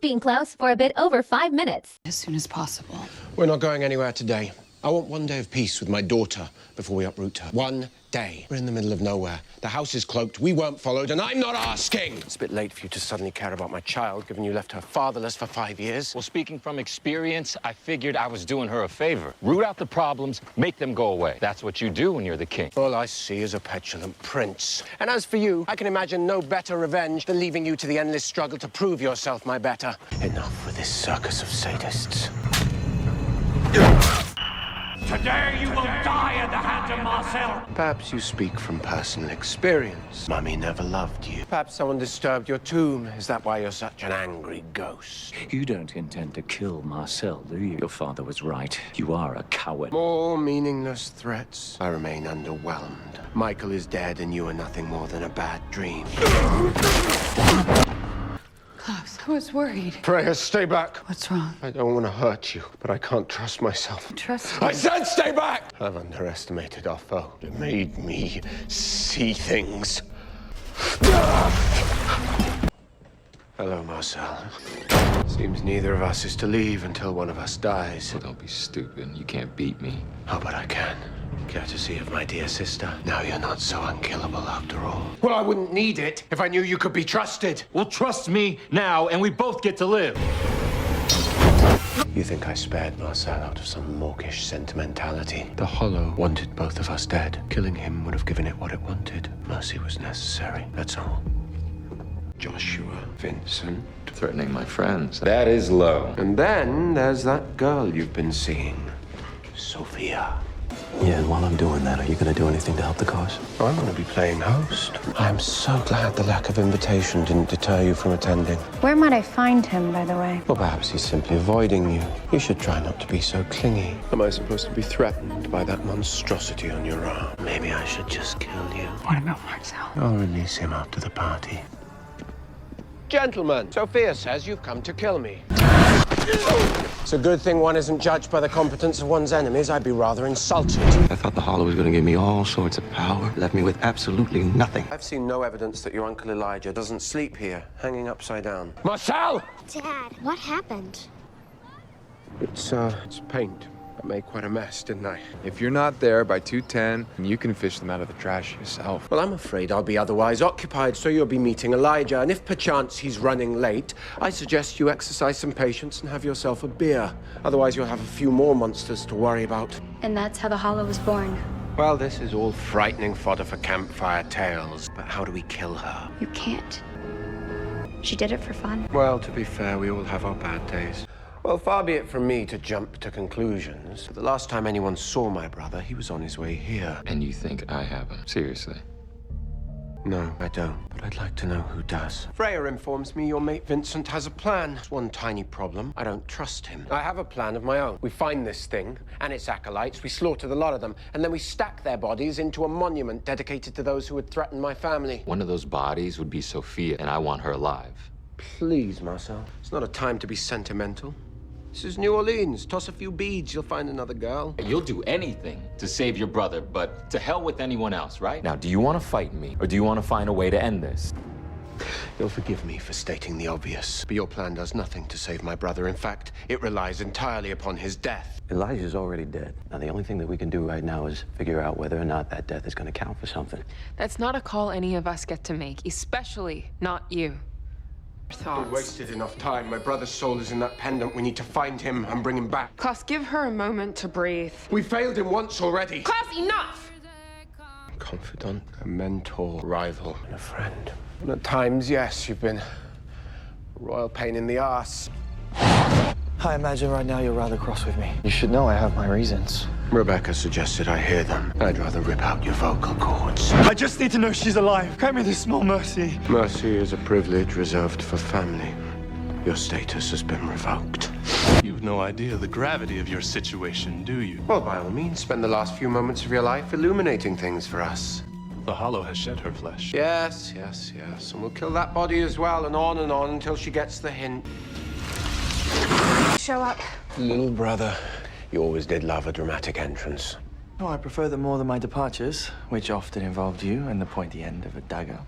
being Klaus for a bit over 5 minutes. As soon as possible. We're not going anywhere today. I want one day of peace with my daughter before we uproot her. One day. We're in the middle of nowhere. The house is cloaked, we weren't followed, and I'm not asking! It's a bit late for you to suddenly care about my child, given you left her fatherless for 5 years. Well, speaking from experience, I figured I was doing her a favor. Root out the problems, make them go away. That's what you do when you're the king. All I see is a petulant prince. And as for you, I can imagine no better revenge than leaving you to the endless struggle to prove yourself my better. Enough with this circus of sadists. Today you will die at the hands of Marcel. Perhaps you speak from personal experience. Mummy never loved you. Perhaps someone disturbed your tomb. Is that why you're such an angry ghost? You don't intend to kill Marcel, do you? Your father was right. You are a coward. More meaningless threats. I remain underwhelmed. Michael is dead and you are nothing more than a bad dream. Klaus, I was worried. Freya, stay back. What's wrong? I don't want to hurt you, but I can't trust myself. Trust I me. said stay back! I've underestimated our foe. It made me see things. Hello, Marcel. Seems neither of us is to leave until one of us dies. Well, don't be stupid. You can't beat me. Oh, but I can. Courtesy of my dear sister. Now you're not so unkillable after all. Well, I wouldn't need it if I knew you could be trusted. Well, trust me now, and we both get to live. You think I spared Marcel out of some mawkish sentimentality? The Hollow wanted both of us dead. Killing him would have given it what it wanted. Mercy was necessary, that's all. Joshua, Vincent. Threatening my friends. That is low. And then there's that girl you've been seeing, Sophia. Yeah, and while I'm doing that, are you going to do anything to help the cause? Oh, I'm going to be playing host. I'm so glad the lack of invitation didn't deter you from attending. Where might I find him, by the way? Well, perhaps he's simply avoiding you. You should try not to be so clingy. Am I supposed to be threatened by that monstrosity on your arm? Maybe I should just kill you. What about Marcel? I'll release him after the party. Gentlemen, Sophia says you've come to kill me. It's a good thing one isn't judged by the competence of one's enemies. I'd be rather insulted. I thought the Hollow was going to give me all sorts of power. Left me with absolutely nothing. I've seen no evidence that your Uncle Elijah doesn't sleep here, hanging upside down. Marcel! Dad, what happened? It's paint. I made quite a mess, didn't I? If you're not there by 2:10, you can fish them out of the trash yourself. Well, I'm afraid I'll be otherwise occupied, so you'll be meeting Elijah, and if perchance he's running late, I suggest you exercise some patience and have yourself a beer. Otherwise, you'll have a few more monsters to worry about. And that's how the Hollow was born. Well, this is all frightening fodder for campfire tales, but how do we kill her? You can't. She did it for fun. Well, to be fair, we all have our bad days. Well, far be it from me to jump to conclusions. The last time anyone saw my brother, he was on his way here. And you think I have him? Seriously? No, I don't, but I'd like to know who does. Freya informs me your mate Vincent has a plan. There's one tiny problem. I don't trust him. I have a plan of my own. We find this thing and its acolytes, we slaughter the lot of them, and then we stack their bodies into a monument dedicated to those who would threaten my family. One of those bodies would be Sophia, and I want her alive. Please, Marcel. It's not a time to be sentimental. This is New Orleans. Toss a few beads, you'll find another girl. You'll do anything to save your brother, but to hell with anyone else, right? Now, do you want to fight me, or do you want to find a way to end this? You'll forgive me for stating the obvious, but your plan does nothing to save my brother. In fact, it relies entirely upon his death. Elijah's already dead. Now, the only thing that we can do right now is figure out whether or not that death is going to count for something. That's not a call any of us get to make, especially not you. We've wasted enough time. My brother's soul is in that pendant. We need to find him and bring him back. Klaus, give her a moment to breathe. We failed him once already. Klaus, enough! Confidant, a mentor, rival, and a friend. And at times, yes, you've been a royal pain in the ass. I imagine right now you're rather cross with me. You should know I have my reasons. Rebecca suggested I hear them. I'd rather rip out your vocal cords. I just need to know she's alive. Grant me this small mercy. Mercy is a privilege reserved for family. Your status has been revoked. You've no idea the gravity of your situation, do you? Well, by all means, spend the last few moments of your life illuminating things for us. The Hollow has shed her flesh. Yes. And we'll kill that body as well, and on until she gets the hint. Show up. Little brother, you always did love a dramatic entrance. Oh, I prefer them more than my departures, which often involved you and the pointy end of a dagger.